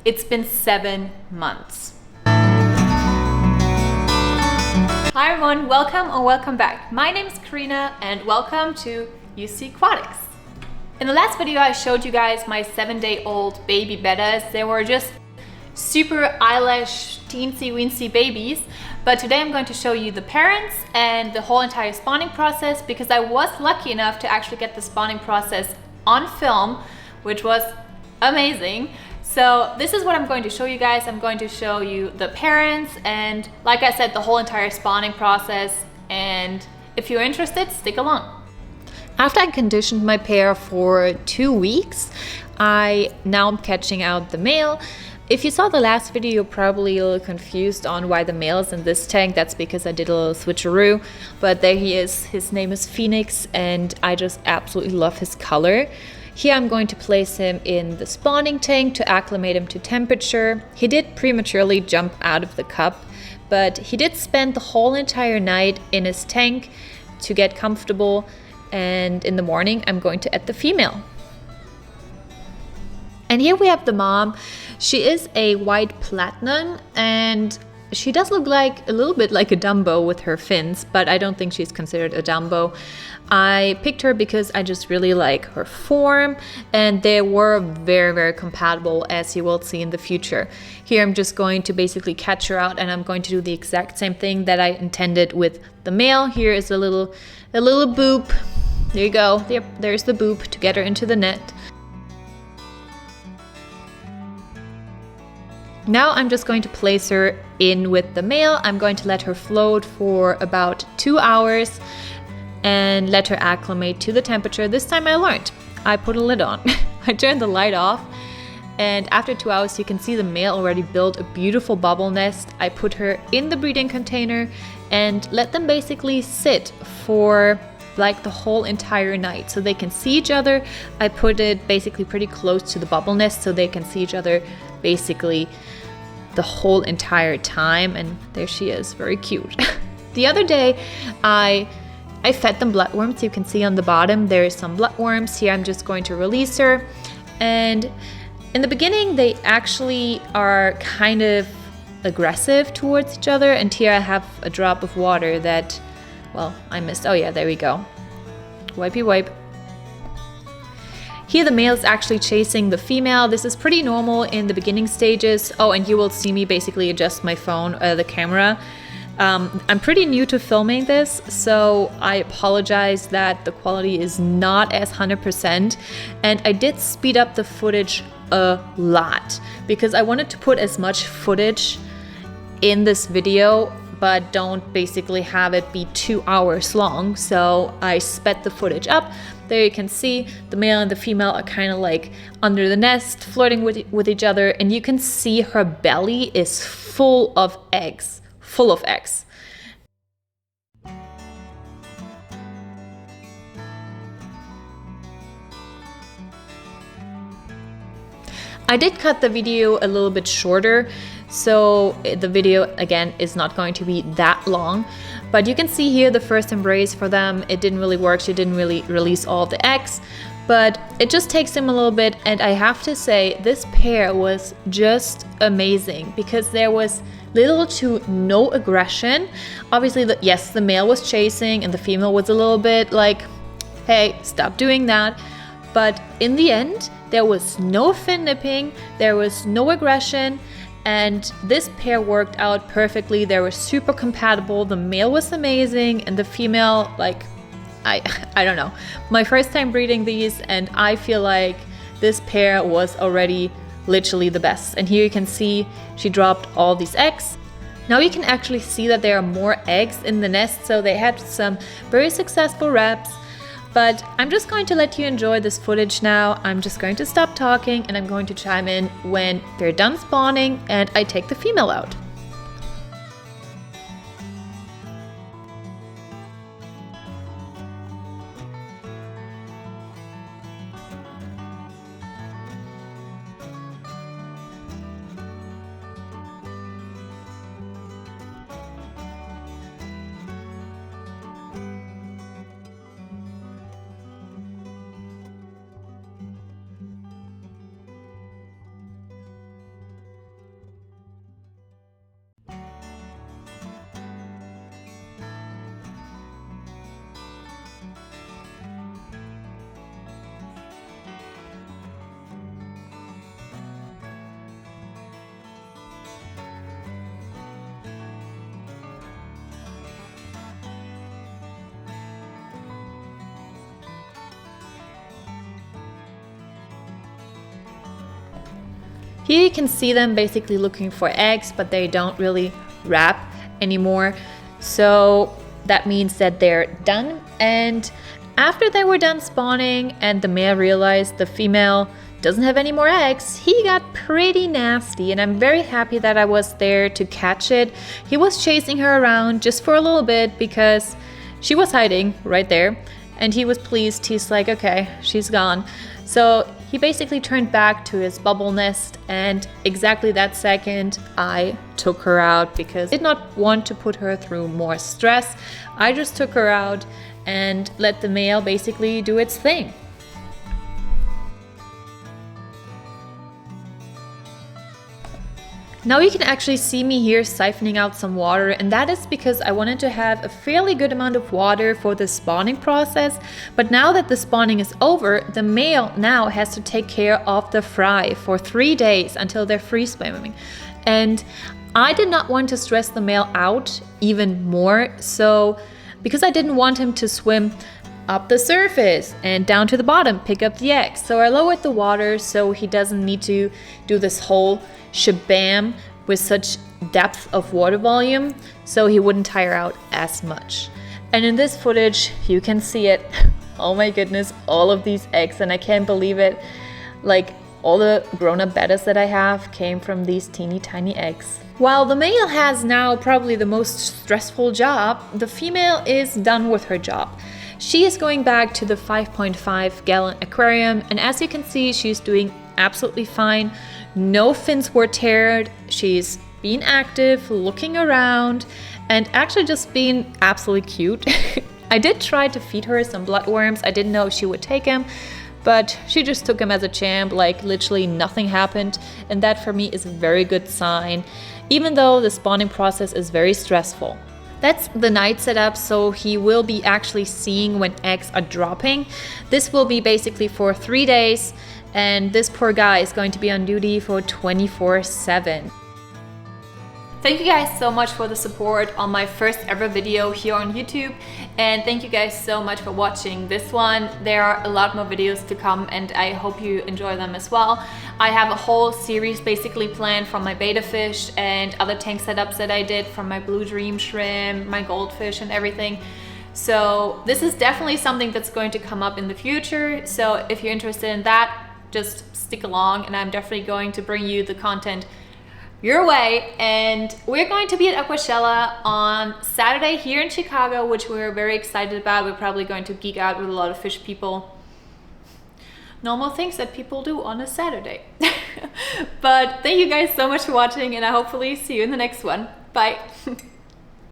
it's been 7 months. Hi everyone, welcome or welcome back. My name is Karina and welcome to UC Aquatics. In the last video I showed you guys my 7-day-old baby bettas. They were just super eyelash teensy weensy babies, but today I'm going to show you the parents and the whole entire spawning process, because I was lucky enough to actually get the spawning process on film, which was amazing. So this is what I'm going to show you guys. I'm going to show you the parents and, like I said, the whole entire spawning process, and if you're interested, stick along. After I conditioned my pair for 2 weeks, now I'm catching out the male. If you saw the last video, you're probably a little confused on why the male is in this tank. That's because I did a little switcheroo, but there he is. His name is Phoenix and I just absolutely love his color. Here I'm going to place him in the spawning tank to acclimate him to temperature. He did prematurely jump out of the cup, but he did spend the whole entire night in his tank to get comfortable, and in the morning I'm going to add the female. And here we have the mom. She is a white platinum and she does look like a little bit like a Dumbo with her fins, but I don't think she's considered a Dumbo. I picked her because I just really like her form, and they were very, very compatible, as you will see in the future. Here I'm just going to basically catch her out, and I'm going to do the exact same thing that I intended with the male. Here is a little boop. There you go. There's the boop to get her into the net. Now I'm just going to place her in with the male. I'm going to let her float for about 2 hours and let her acclimate to the temperature. This time I learned. I put a lid on. I turned the light off, and after 2 hours you can see the male already built a beautiful bubble nest. I put her in the breeding container and let them basically sit for like the whole entire night so they can see each other. I put it basically pretty close to the bubble nest so they can see each other basically the whole entire time, and there she is, very cute. The other day I fed them bloodworms. You can see on the bottom there is some bloodworms. Here I'm just going to release her, and in the beginning they actually are kind of aggressive towards each other, and here I have a drop of water that, well, I missed. Oh yeah, there we go. Wipey wipe. Here the male is actually chasing the female. This is pretty normal in the beginning stages. Oh, and you will see me basically adjust my phone, the camera. I'm pretty new to filming this, so I apologize that the quality is not as 100%. And I did speed up the footage a lot because I wanted to put as much footage in this video, but don't basically have it be 2 hours long. So I sped the footage up. There you can see the male and the female are kind of like under the nest, flirting with each other, and you can see her belly is full of eggs, I did cut the video a little bit shorter, so the video again is not going to be that long, but you can see here the first embrace for them. It didn't really work. She didn't really release all of the eggs, but it just takes them a little bit. And I have to say this pair was just amazing because there was little to no aggression. Obviously, yes, the male was chasing and the female was a little bit like, hey, stop doing that. But in the end, there was no fin nipping, there was no aggression, and this pair worked out perfectly. They were super compatible. The male was amazing, and the female, like, I don't know. My first time breeding these, and I feel like this pair was already literally the best. And here you can see she dropped all these eggs. Now you can actually see that there are more eggs in the nest, so they had some very successful reps. But I'm just going to let you enjoy this footage now. I'm just going to stop talking and I'm going to chime in when they're done spawning and I take the female out. Here you can see them basically looking for eggs, but they don't really wrap anymore. So that means that they're done. And after they were done spawning and the male realized the female doesn't have any more eggs, he got pretty nasty, and I'm very happy that I was there to catch it. He was chasing her around just for a little bit because she was hiding right there, and he was pleased. He's like, okay, she's gone. So he basically turned back to his bubble nest, and exactly that second I took her out because I did not want to put her through more stress. I just took her out and let the male basically do its thing. Now you can actually see me here siphoning out some water, and that is because I wanted to have a fairly good amount of water for the spawning process. But now that the spawning is over, the male now has to take care of the fry for 3 days until they're free swimming. And I did not want to stress the male out even more, so because I didn't want him to swim up the surface and down to the bottom, pick up the eggs. So I lowered the water so he doesn't need to do this whole shabam with such depth of water volume, so he wouldn't tire out as much. And in this footage you can see it. Oh my goodness, all of these eggs, and I can't believe it. Like, all the grown-up bettas that I have came from these teeny tiny eggs. While the male has now probably the most stressful job, the female is done with her job. She is going back to the 5.5 gallon aquarium, and as you can see, she's doing absolutely fine. No fins were teared. She's being active, looking around, and actually just being absolutely cute. I did try to feed her some bloodworms. I didn't know if she would take them, but she just took them as a champ, like literally nothing happened. And that for me is a very good sign, even though the spawning process is very stressful. That's the night setup, so he will be actually seeing when eggs are dropping. This will be basically for 3 days, and this poor guy is going to be on duty for 24/7. Thank you guys so much for the support on my first ever video here on YouTube, and thank you guys so much for watching this one. There are a lot more videos to come, and I hope you enjoy them as well. I have a whole series basically planned from my betta fish and other tank setups that I did, from my blue dream shrimp, my goldfish and everything. So this is definitely something that's going to come up in the future. So if you're interested in that, just stick along, and I'm definitely going to bring you the content your way. And we're going to be at Aquashella on Saturday here in Chicago, which we're very excited about. We're probably going to geek out with a lot of fish people. Normal things that people do on a Saturday. But thank you guys so much for watching, and I hopefully see you in the next one. Bye.